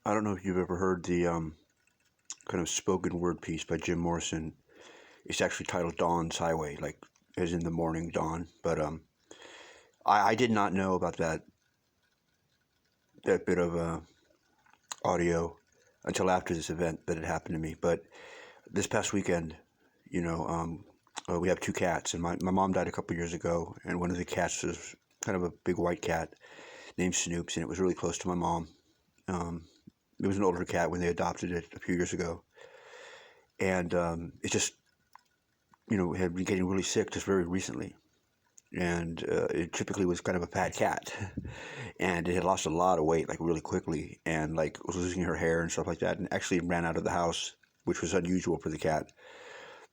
I don't know if you've ever heard the kind of spoken word piece by Jim Morrison. It's actually titled Dawn's Highway, like as in the morning dawn. But I did not know about that bit of audio until after this event that had happened to me. But this past weekend, you know, we have two cats, and my mom died a couple years ago, and one of the cats was kind of a big white cat named Snoops, and it was really close to my mom. Um, it was an older cat when they adopted it a few years ago, and it just had been getting really sick just very recently. And it typically was kind of a fat cat, and it had lost a lot of weight like really quickly, and like was losing her hair and stuff like that, and actually ran out of the house, which was unusual for the cat,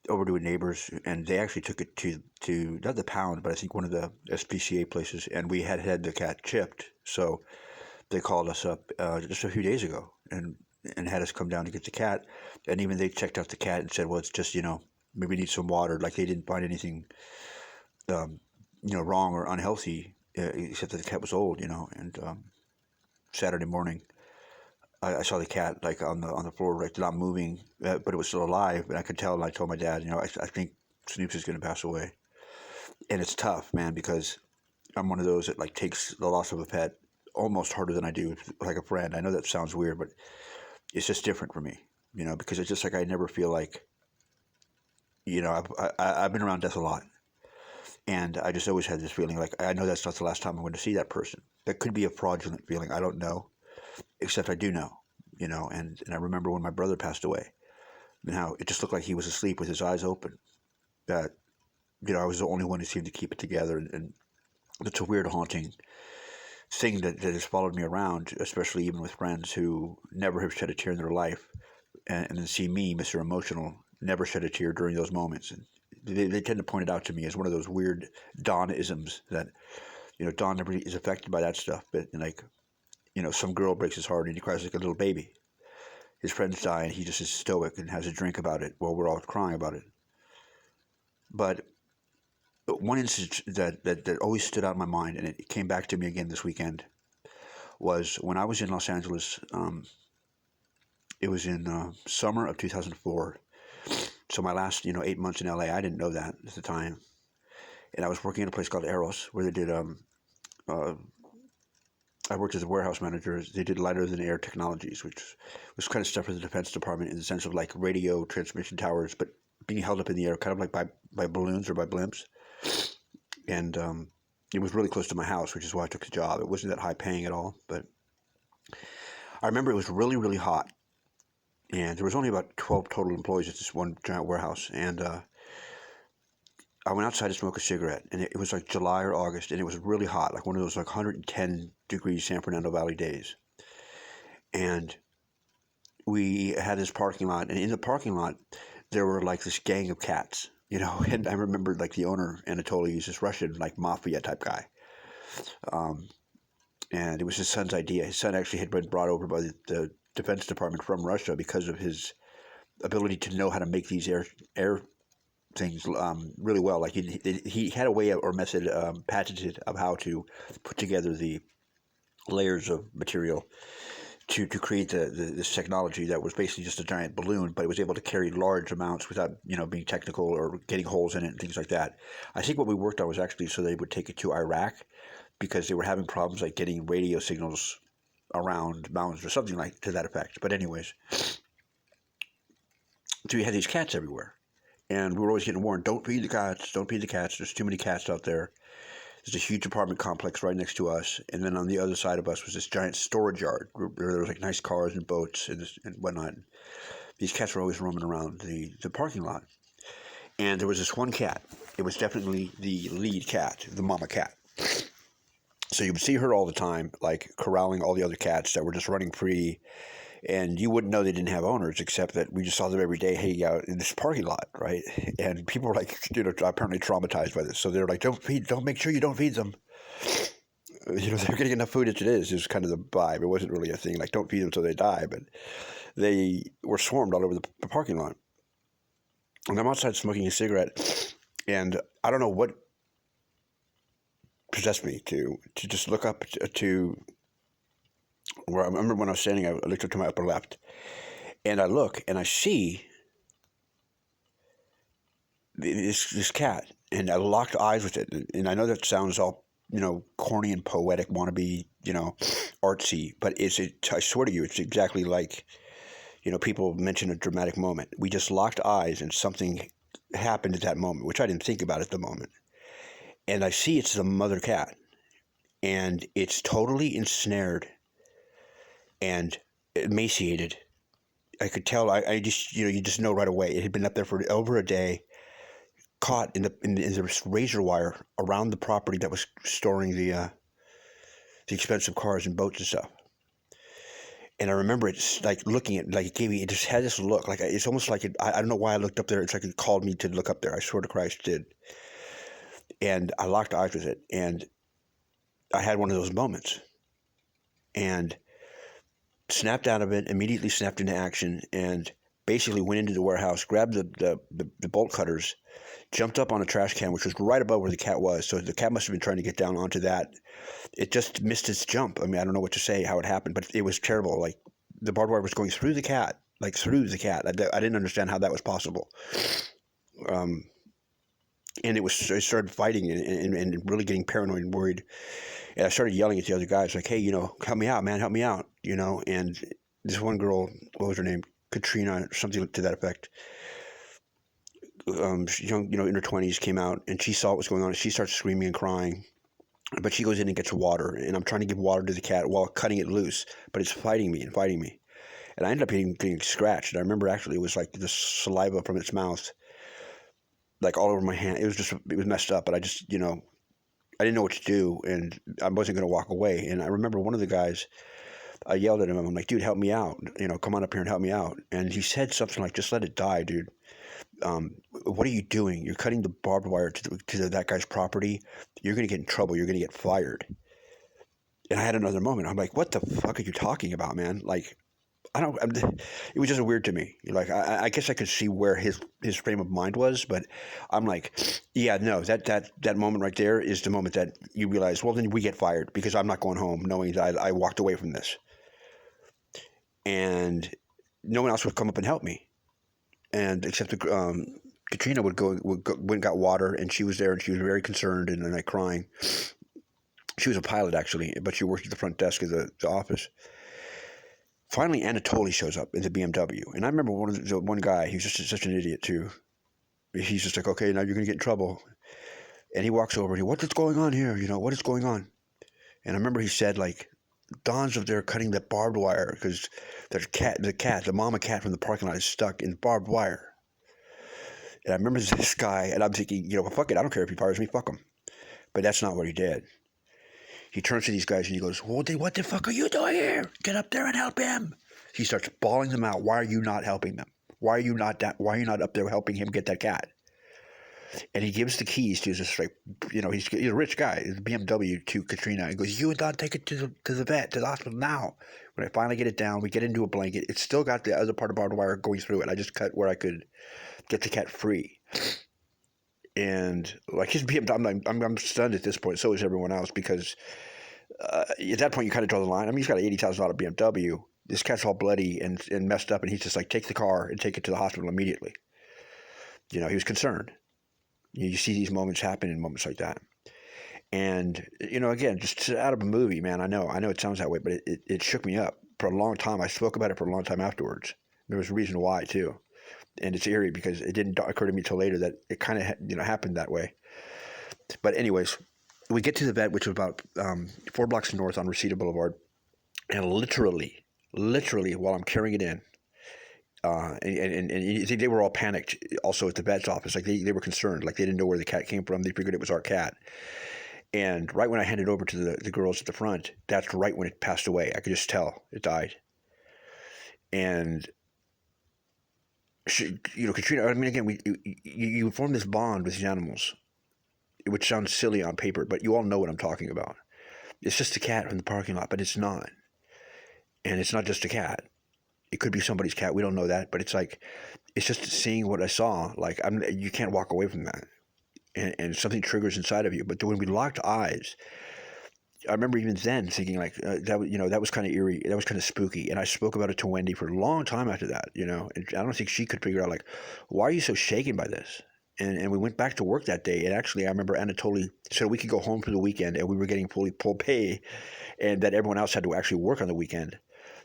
over to a neighbor's, and they actually took it to not the pound, but I think one of the SPCA places, and we had the cat chipped, so they called us up just a few days ago and had us come down to get the cat, and even they checked out the cat and said, well, it's just maybe need some water. Like they didn't find anything um, wrong or unhealthy, except that the cat was old, and Saturday morning, I saw the cat like on the floor, like not moving, but it was still alive, and I could tell. And I told my dad, I think Snoops is going to pass away, and it's tough, man, because I'm one of those that like takes the loss of a pet almost harder than I do like a friend. I know that sounds weird, but it's just different for me, because it's just like I never feel like, I've been around death a lot, and I just always had this feeling like I know that's not the last time I'm going to see that person. That could be a fraudulent feeling. I don't know, except I do know, and I remember when my brother passed away and how it just looked like he was asleep with his eyes open. That I was the only one who seemed to keep it together, and it's a weird, haunting thing that has followed me around, especially even with friends who never have shed a tear in their life, and then see me, Mr. Emotional, never shed a tear during those moments. And they tend to point it out to me as one of those weird Don-isms that, Don never is affected by that stuff. But like, some girl breaks his heart and he cries like a little baby. His friends die and he just is stoic and has a drink about it while we're all crying about it. But one instance that always stood out in my mind, and it came back to me again this weekend, was when I was in Los Angeles. It was in summer of 2004. So my last, 8 months in LA, I didn't know that at the time. And I was working at a place called Eros, where they did, uh, I worked as a warehouse manager. They did lighter than air technologies, which was kind of stuff for the Defense Department in the sense of like radio transmission towers, but being held up in the air, kind of like by balloons or by blimps. And it was really close to my house, which is why I took the job. It wasn't that high paying at all, but I remember it was really, really hot. And there was only about 12 total employees at this one giant warehouse. And I went outside to smoke a cigarette, and it was like July or August, and it was really hot, like one of those like 110 degrees San Fernando Valley days. And we had this parking lot, and in the parking lot, there were like this gang of cats, and I remember like the owner, Anatoly, he's this Russian, like mafia type guy. Um, and it was his son's idea. His son actually had been brought over by the Defense Department from Russia because of his ability to know how to make these air things really well. Like he had a way or method patented of how to put together the layers of material to create this technology that was basically just a giant balloon, but it was able to carry large amounts without being technical or getting holes in it and things like that. I think what we worked on was actually so they would take it to Iraq because they were having problems like getting radio signals around mountains or something like to that effect. But anyways, so we had these cats everywhere. And we were always getting warned, don't feed the cats, don't feed the cats. There's too many cats out there. There's a huge apartment complex right next to us. And then on the other side of us was this giant storage yard where there was like nice cars and boats and whatnot. These cats were always roaming around the parking lot. And there was this one cat. It was definitely the lead cat, the mama cat. So you would see her all the time, like corralling all the other cats that were just running free. And you wouldn't know they didn't have owners, except that we just saw them every day hanging out in this parking lot, right? And people were like, apparently traumatized by this. So they're like, don't make sure you don't feed them. They're getting enough food as it is kind of the vibe. It wasn't really a thing like, don't feed them until they die, but they were swarmed all over the parking lot. And I'm outside smoking a cigarette, and I don't know what possessed me to just look up to where I remember when I was standing, I looked up to my upper left, and I look and I see this cat, and I locked eyes with it. And I know that sounds all corny and poetic, wannabe, artsy, but I swear to you, it's exactly like people mention a dramatic moment. We just locked eyes, and something happened at that moment, which I didn't think about at the moment. And I see it's the mother cat, and it's totally ensnared and emaciated. I could tell. I just you just know right away. It had been up there for over a day, caught in the razor wire around the property that was storing the expensive cars and boats and stuff. And I remember it's like looking at, like it just had this look, like it's almost like I don't know why I looked up there. It's like it called me to look up there. I swear to Christ it did. And I locked eyes with it, and I had one of those moments, and snapped out of it, immediately snapped into action, and basically went into the warehouse, grabbed the bolt cutters, jumped up on a trash can, which was right above where the cat was. So the cat must have been trying to get down onto that. It just missed its jump. I mean, I don't know what to say, how it happened, but it was terrible. Like the barbed wire was going through the cat, like through the cat. I didn't understand how that was possible. And I started fighting and really getting paranoid and worried. And I started yelling at the other guys, like, hey, help me out, man, help me out, And this one girl, what was her name? Katrina, something to that effect. Young, in her 20s, came out, and she saw what was going on. She starts screaming and crying. But she goes in and gets water, and I'm trying to give water to the cat while cutting it loose, but it's fighting me and fighting me. And I ended up getting scratched. And I remember actually it was like the saliva from its mouth, like all over my hand. It was messed up, but I just, I didn't know what to do, and I wasn't going to walk away. And I remember one of the guys, I yelled at him. I'm like, dude, help me out. Come on up here and help me out. And he said something like, just let it die, dude. What are you doing? You're cutting the barbed wire to that guy's property. You're going to get in trouble. You're going to get fired. And I had another moment. I'm like, what the fuck are you talking about, man? Like, it was just weird to me. Like, I guess I could see where his frame of mind was, but I'm like, yeah, no, that moment right there is the moment that you realize, well, then we get fired because I'm not going home knowing that I walked away from this. And no one else would come up and help me. And except Katrina went and got water, and she was there, and she was very concerned and like crying. She was a pilot actually, but she worked at the front desk of the office. Finally, Anatoly shows up in the BMW, and I remember one guy. He was just such an idiot too. He's just like, okay, now you're gonna get in trouble. And he walks over and what's going on here? What is going on? And I remember he said, like, Don's up there cutting that barbed wire because the mama cat from the parking lot is stuck in the barbed wire. And I remember this guy, and I'm thinking, well, fuck it, I don't care if he fires me, fuck him. But that's not what he did. He turns to these guys and he goes, well, what the fuck are you doing here? Get up there and help him. He starts bawling them out. Why are you not helping them? Why are you not up there helping him get that cat? And he gives the keys to this, like, he's a rich guy, the BMW to Katrina. He goes, you and Don take it to the vet, to the hospital now. When I finally get it down, we get into a blanket. It's still got the other part of barbed wire going through it. I just cut where I could get the cat free. And like his BMW, I'm stunned at this point. So is everyone else, because at that point you kind of draw the line. I mean, he's got an $80,000 BMW. This cat's all bloody and messed up, and he's just like, take the car and take it to the hospital immediately. He was concerned. You see these moments happen in moments like that. And, again, just out of a movie, man, I know it sounds that way, but it shook me up for a long time. I spoke about it for a long time afterwards. There was a reason why, too. And it's eerie because it didn't occur to me till later that it kind of, happened that way. But anyways, we get to the vet, which was about 4 blocks north on Reseda Boulevard. And literally, while I'm carrying it in, and they were all panicked also at the vet's office. Like they were concerned. Like they didn't know where the cat came from. They figured it was our cat. And right when I handed over to the girls at the front, that's right when it passed away. I could just tell it died. And Katrina, I mean, again, you form this bond with these animals, which sounds silly on paper, but you all know what I'm talking about. It's just a cat from the parking lot, but it's not. And it's not just a cat. It could be somebody's cat. We don't know that, but it's like, it's just seeing what I saw. Like, you can't walk away from that. And something triggers inside of you. But when we locked eyes, I remember even then thinking like that was kind of eerie. That was kind of spooky. And I spoke about it to Wendy for a long time after that, and I don't think she could figure out like, why are you so shaken by this? And we went back to work that day. And actually, I remember Anatoly said we could go home for the weekend and we were getting fully full pay, and that everyone else had to actually work on the weekend,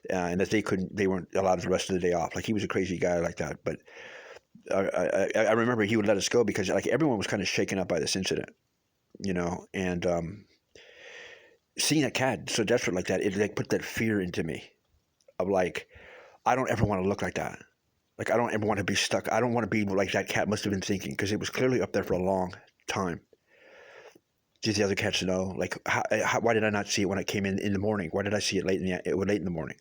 and that they weren't allowed the rest of the day off. Like he was a crazy guy like that. But I remember he would let us go because like everyone was kind of shaken up by this incident, and seeing that cat so desperate like that, it like put that fear into me of like, I don't ever want to look like that. Like I don't ever want to be stuck. I don't want to be like that cat must have been thinking, because it was clearly up there for a long time. Did the other cats know? Like, why did I not see it when I came in the morning? Why did I see it late in the morning?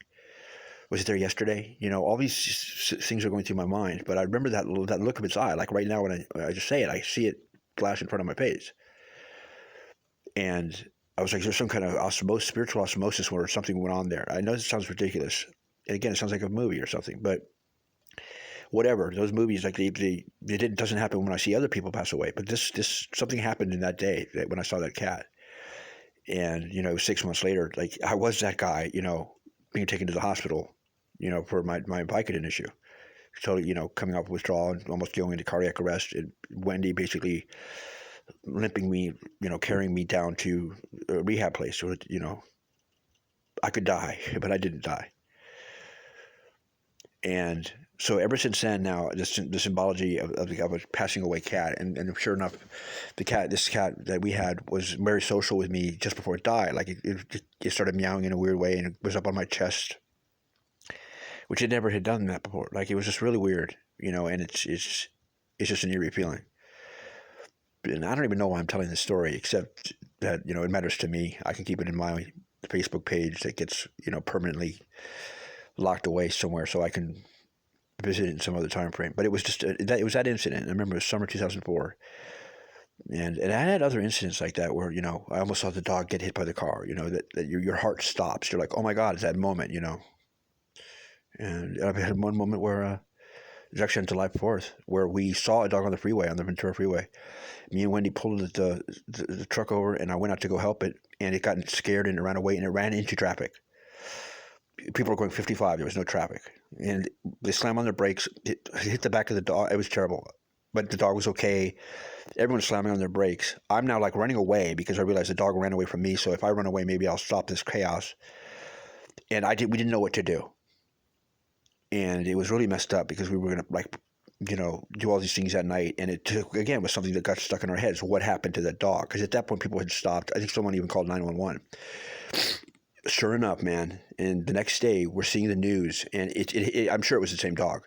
Was it there yesterday? All these things are going through my mind. But I remember that look of its eye. Like right now, when I just say it, I see it flash in front of my face. And I was like, there's some kind of spiritual osmosis or something went on there. I know this sounds ridiculous. And again, it sounds like a movie or something. But whatever, those movies, like it doesn't happen when I see other people pass away. But this something happened in that day when I saw that cat. And, 6 months later, like I was that guy, being taken to the hospital, for my Vicodin issue. So, coming off withdrawal and almost going into cardiac arrest. And Wendy basically limping me, carrying me down to a rehab place. So, I could die, but I didn't die. And so ever since then, now the symbology of a passing away cat, and sure enough, this cat that we had was very social with me just before it died. Like it started meowing in a weird way, and it was up on my chest, which it never had done that before. Like it was just really weird, and it's just an eerie feeling. And I don't even know why I'm telling this story, except that it matters to me. I can keep it in my Facebook page that gets permanently locked away somewhere, so I can visit it in some other time frame. But it was just it was that incident. I remember it was summer 2004, and I had other incidents like that where I almost saw the dog get hit by the car. That your heart stops. You're like, oh my God, it's that moment. And I've had one moment where it was actually on July 4th, where we saw a dog on the freeway, on the Ventura Freeway. Me and Wendy pulled the truck over, and I went out to go help it, and it got scared and it ran away, and it ran into traffic. People were going 55. There was no traffic. And they slammed on their brakes. It hit the back of the dog. It was terrible. But the dog was okay. Everyone's slamming on their brakes. I'm now like running away because I realized the dog ran away from me. So if I run away, maybe I'll stop this chaos. And we didn't know what to do. And it was really messed up because we were going to do all these things at night. And it again was something that got stuck in our heads. What happened to that dog? Because at that point, people had stopped. I think someone even called 911. Sure enough, man, and the next day we're seeing the news, and I'm sure it was the same dog,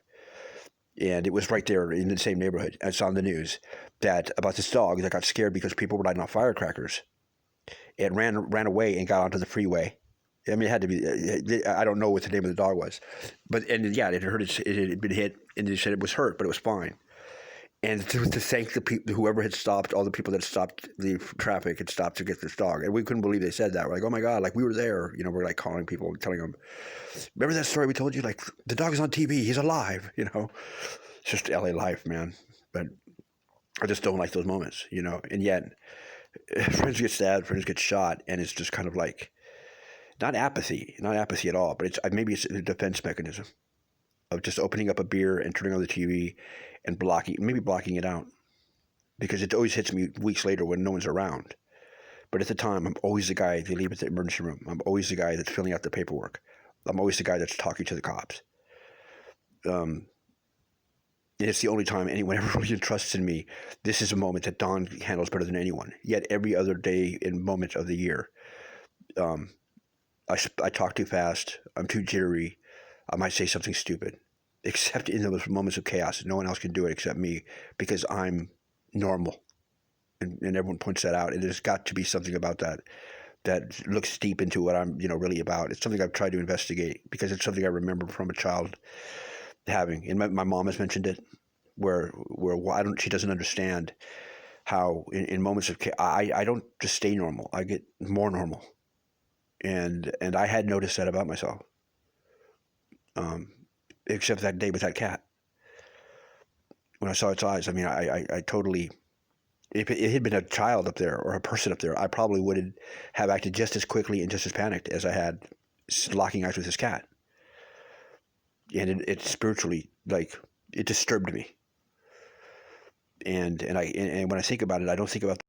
and it was right there in the same neighborhood. I saw on the news about this dog that got scared because people were lighting off firecrackers. It ran away and got onto the freeway. I mean, it had to be. I don't know what the name of the dog was, but it had been hit, and they said it was hurt, but it was fine. And to thank the people, whoever had stopped, all the people that stopped the traffic had stopped to get this dog. And we couldn't believe they said that. We're like, oh my God, like we were there. We're like calling people, telling them, remember that story we told you? Like the dog's on TV, he's alive, It's just LA life, man. But I just don't like those moments, And yet, friends get stabbed, friends get shot, and it's just kind of like, not apathy at all, but maybe it's a defense mechanism of just opening up a beer and turning on the TV and blocking it out, because it always hits me weeks later when no one's around. But at the time, I'm always the guy they leave at the emergency room. I'm always the guy that's filling out the paperwork. I'm always the guy that's talking to the cops. And it's the only time anyone ever really trusts in me. This is a moment that Don handles better than anyone. Yet every other day and moment of the year, I talk too fast. I'm too jittery. I might say something stupid. Except in those moments of chaos, no one else can do it except me, because I'm normal, and everyone points that out. And there's got to be something about that looks deep into what I'm really about. It's something I've tried to investigate because it's something I remember from a child having. And my mom has mentioned it, where she doesn't understand how in moments of chaos, I don't just stay normal. I get more normal, and I had noticed that about myself. Except that day with that cat. When I saw its eyes, I mean, I totally if it had been a child up there or a person up there, I probably would have acted just as quickly and just as panicked as I had locking eyes with this cat. And it spiritually, like, it disturbed me. And when I think about it, I don't think about